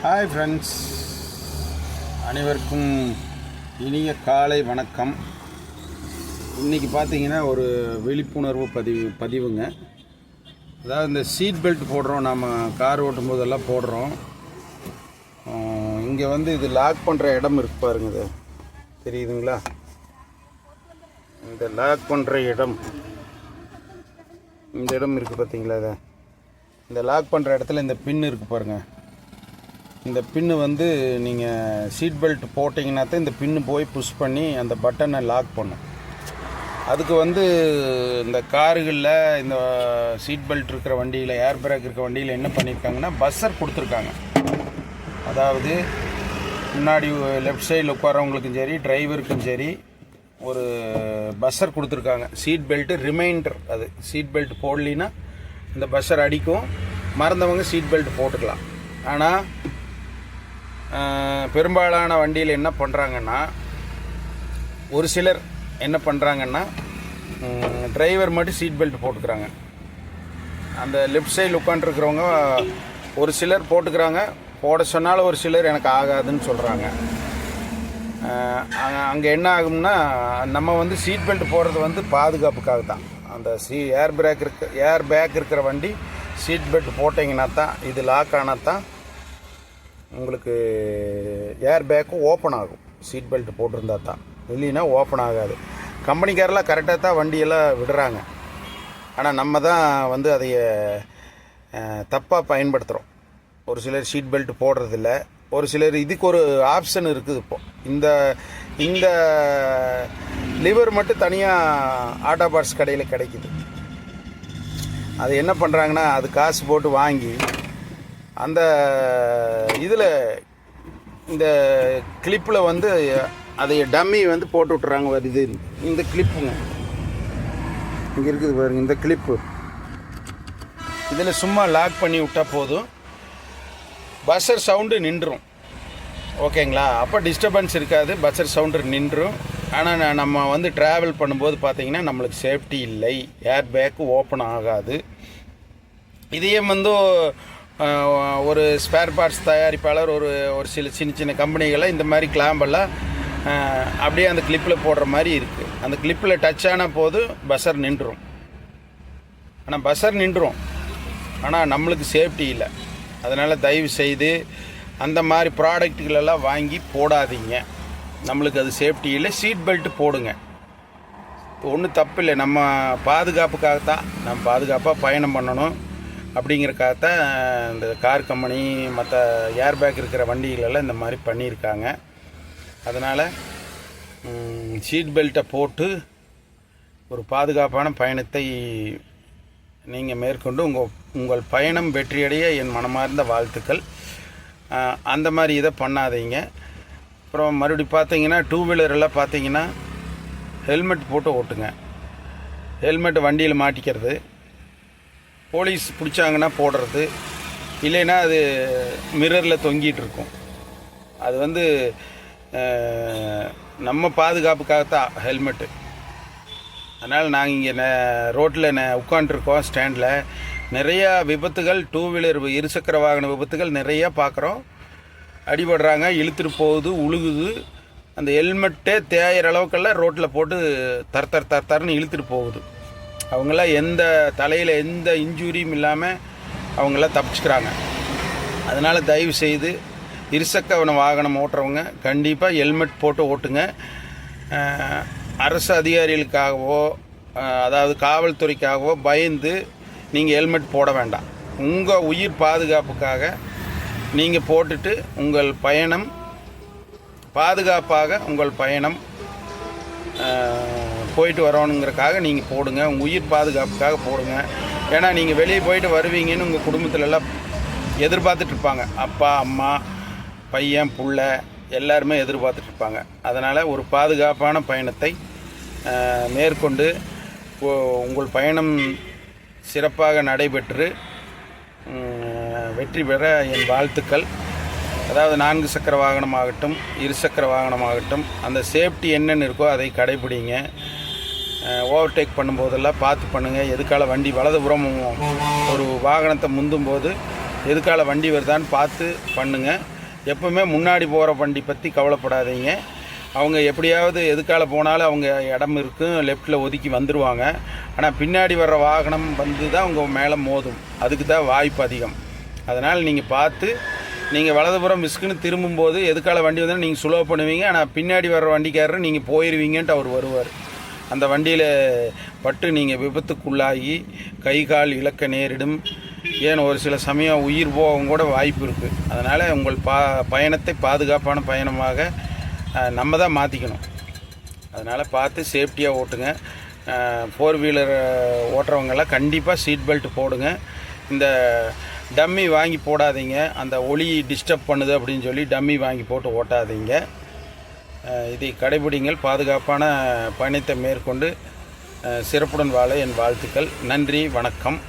Hi friends, அனைவருக்கும் இனிய காலை வணக்கம். இன்றைக்கி பார்த்தீங்கன்னா ஒரு விழிப்புணர்வு பதிவுங்க. அதாவது இந்த சீட் பெல்ட் போடுறோம், நம்ம கார் ஓட்டும் போதெல்லாம் போடுறோம். இங்கே வந்து இது லாக் பண்ணுற இடம் இருக்கு பாருங்க, இது தெரியுதுங்களா? இந்த லாக் பண்ணுற இடம், இந்த இடம் இருக்குது பார்த்தீங்களா? இதை இந்த லாக் பண்ணுற இடத்துல இந்த பின் இருக்குது பாருங்கள். இந்த பின்னு வந்து நீங்கள் சீட் பெல்ட் போட்டிங்கன்னா தான் இந்த பின்னு போய் புஷ் பண்ணி அந்த பட்டனை லாக் பண்ணும். அதுக்கு வந்து இந்த காருகளில், இந்த சீட் பெல்ட் இருக்கிற வண்டியில், ஏர் பேக் இருக்கிற வண்டியில் என்ன பண்ணியிருக்காங்கன்னா பஸ்ஸர் கொடுத்துருக்காங்க. அதாவது முன்னாடி லெஃப்ட் சைடில் உட்காரவங்களுக்கும் சரி, டிரைவருக்கும் சரி ஒரு பஸ்ஸர் கொடுத்துருக்காங்க. சீட் பெல்ட்டு ரிமைண்டர், அது சீட் பெல்ட் போடலின்னா இந்த பஸ்ஸர் அடிக்கும். மறந்தவங்க சீட் பெல்ட் போட்டுக்கலாம். ஆனால் பெரும்பாலான வண்டியில் என்ன பண்ணுறாங்கன்னா, ஒரு சிலர் என்ன பண்ணுறாங்கன்னா டிரைவர் மட்டும் சீட் பெல்ட் போட்டுக்கிறாங்க. அந்த லெஃப்ட் சைடில் உட்காந்துருக்கிறவங்க ஒரு சிலர் போட்டுக்கிறாங்க. போட சொன்னாலும் ஒரு சிலர் எனக்கு ஆகாதுன்னு சொல்கிறாங்க. அங்கே என்ன ஆகும்னா, நம்ம வந்து சீட் பெல்ட் போடுறது வந்து பாதுகாப்புக்காக தான். அந்த ஏர் பேக் இருக்கிற வண்டி சீட் பெல்ட் போட்டிங்கன்னா தான், இது லாக் ஆனால் தான் உங்களுக்கு ஏர் பேக்கும் ஓப்பன் ஆகும். சீட் பெல்ட் போட்டிருந்தா தான், இல்லைன்னா ஓப்பன் ஆகாது. கம்பெனிக்காரெலாம் கரெக்டாக தான் வண்டியெல்லாம் விடுறாங்க. ஆனால் நம்ம தான் வந்து அதைய தப்பாக பயன்படுத்துகிறோம். ஒரு சிலர் சீட் பெல்ட் போடுறதில்ல, ஒரு சிலர் இதுக்கு ஒரு ஆப்ஷன் இருக்குது. இப்போது இந்த லிவர் மட்டும் தனியாக ஆட்டோ பார்ட்ஸ் கடையில் கிடைக்குது. அது என்ன பண்ணுறாங்கன்னா, அது காசு போட்டு வாங்கி அந்த இதில் இந்த கிளிப்பில் வந்து அதை டம்மி வந்து போட்டு விட்றாங்க. இது இந்த கிளிப்புங்க இங்கே இருக்குது பாருங்க, இந்த கிளிப்பு இதில் சும்மா லாக் பண்ணி விட்டால் போதும், பஸ்ஸர் சவுண்டு நின்றும். ஓகேங்களா? அப்போ டிஸ்டர்பன்ஸ் இருக்காது, பஸ்ஸர் சவுண்டு நின்றும். ஆனால் நம்ம வந்து ட்ராவல் பண்ணும்போது பார்த்திங்கன்னா நம்மளுக்கு சேஃப்டி இல்லை, ஏர் பேக்கு ஓப்பன் ஆகாது. இதையே வந்து ஒரு ஸ்பேர் பார்ட்ஸ் தயாரிப்பாளர் ஒரு சில சின்ன கம்பெனிகளை இந்த மாதிரி கிளாம்பெல்லாம் அப்படியே அந்த கிளிப்பில் போடுற மாதிரி இருக்குது. அந்த கிளிப்பில் டச் ஆன போது பஸ்ஸர் நின்றும். ஆனால் நம்மளுக்கு சேஃப்டி இல்லை. அதனால் தயவு செய்து அந்த மாதிரி ப்ராடக்ட்டுகளெல்லாம் வாங்கி போடாதீங்க. நம்மளுக்கு அது சேஃப்டி இல்லை. சீட் பெல்ட் போடுங்க, ஒன்றும் தப்பு இல்லை. நம்ம பாதுகாப்புக்காகத்தான், நம்ம பாதுகாப்பாக பயணம் பண்ணணும் அப்படிங்கிறக்காகத்தான் இந்த கார் கம்பெனி மற்ற ஏர் பேக் இருக்கிற வண்டிகளெல்லாம் இந்த மாதிரி பண்ணியிருக்காங்க. அதனால் சீட் பெல்ட்டை போட்டு ஒரு பாதுகாப்பான பயணத்தை நீங்கள் மேற்கொண்டு உங்கள் பயணம் வெற்றியடைய என் மனமார்ந்த வாழ்த்துக்கள். அந்த மாதிரி இதை பண்ணாதீங்க. அப்புறம் மறுபடியும் பார்த்தீங்கன்னா, டூ வீலரெல்லாம் பார்த்தீங்கன்னா ஹெல்மெட் போட்டு ஓட்டுங்க. ஹெல்மெட் வண்டியில் மாட்டிக்கிறது, போலீஸ் பிடிச்சாங்கன்னா போடுறது, இல்லைன்னா அது மிரரில் தொங்கிட்டு இருக்கும். அது வந்து நம்ம பாதுகாப்புக்காகத்தான் ஹெல்மெட்டு. அதனால் நாங்கள் இங்கே ரோட்டில் உட்காண்ட்ருக்கோம் ஸ்டாண்டில். நிறையா விபத்துகள், டூ வீலர் இருசக்கர வாகன விபத்துகள் நிறையா பார்க்குறோம். அடிபடுறாங்க, இழுத்துட்டு போகுது, உழுகுது. அந்த ஹெல்மெட்டே தேயிற அளவுக்கெல்லாம் ரோட்டில் போட்டு தரன்னு இழுத்துட்டு போகுது. அவங்களாம் எந்த தலையில் எந்த இன்ஜூரியும் இல்லாமல் அவங்களாம் தப்பிச்சுக்கிறாங்க. அதனால் தயவு செய்து இருசக்கர வாகனம் ஓட்டுறவங்க கண்டிப்பாக ஹெல்மெட் போட்டு ஓட்டுங்க. அரசு அதிகாரிகளுக்காகவோ, அதாவது காவல்துறைக்காகவோ பயந்து நீங்கள் ஹெல்மெட் போட வேண்டாம். உங்கள் உயிர் பாதுகாப்புக்காக நீங்கள் போட்டுட்டு உங்கள் பயணம் பாதுகாப்பாக, உங்கள் பயணம் போயிட்டு வரணுங்கிறக்காக நீங்கள் போடுங்க. உங்கள் உயிர் பாதுகாப்புக்காக போடுங்க. ஏன்னா நீங்கள் வெளியே போயிட்டு வருவீங்கன்னு உங்கள் குடும்பத்திலலாம் எதிர்பார்த்துட்ருப்பாங்க. அப்பா, அம்மா, பையன், புள்ள எல்லாருமே எதிர்பார்த்துட்ருப்பாங்க. அதனால் ஒரு பாதுகாப்பான பயணத்தை மேற்கொண்டு உங்கள் பயணம் சிறப்பாக நடைபெற்று வெற்றி பெற என் வாழ்த்துக்கள். அதாவது 4 சக்கர வாகனமாகட்டும், இருசக்கர வாகனமாகட்டும், அந்த சேஃப்டி என்னென்னு இருக்கோ அதை கடைபிடிங்க. ஓவர்டேக் பண்ணும்போதெல்லாம் பார்த்து பண்ணுங்கள். எதுக்கால வண்டி வலதுபுறம் ஒரு வாகனத்தை முந்தும் போது எதுக்கால வண்டி வருதான்னு பார்த்து பண்ணுங்கள். எப்பவுமே முன்னாடி போகிற வண்டி பற்றி கவலைப்படாதீங்க. அவங்க எப்படியாவது எதுக்கால போனாலும் அவங்க இடம் இருக்கும், லெஃப்ட்டில் ஒதுக்கி வந்துடுவாங்க. ஆனால் பின்னாடி வர்ற வாகனம் வந்து தான் உங்கள் மேலே மோதும். அதுக்கு தான் வாய்ப்பு அதிகம். அதனால் நீங்கள் பார்த்து நீங்கள் வலதுபுறம் மிஸ்குன்னு திரும்பும்போது எதுக்கால வண்டி வந்தாலும் நீங்கள் ஸ்லோ பண்ணுவீங்க. ஆனால் பின்னாடி வர்ற வண்டிக்காரர் நீங்கள் போயிடுவீங்கன்ட்டு அவர் வருவார். அந்த வண்டியில் பட்டு நீங்கள் விபத்துக்குள்ளாகி கை கால் இழக்க நேரிடும். ஏன் ஒரு சில சமயம் உயிர் போகவும் கூட வாய்ப்பு இருக்குது. அதனால் உங்கள் பயணத்தை பாதுகாப்பான பயணமாக நம்ம தான் மாற்றிக்கணும். அதனால் பார்த்து சேஃப்டியாக ஓட்டுங்க. 4 வீலர் ஓட்டுறவங்கெல்லாம் கண்டிப்பாக சீட் பெல்ட் போடுங்க. இந்த டம்மி வாங்கி போடாதீங்க. அந்த ஒளி டிஸ்டர்ப் பண்ணுது அப்படின்னு சொல்லி டம்மி வாங்கி போட்டு ஓட்டாதீங்க. இதை கடைபிடிங்கள். பாதுகாப்பான பயணத்தை மேற்கொண்டு சிறப்புடன் வாழ என் வாழ்த்துக்கள். நன்றி, வணக்கம்.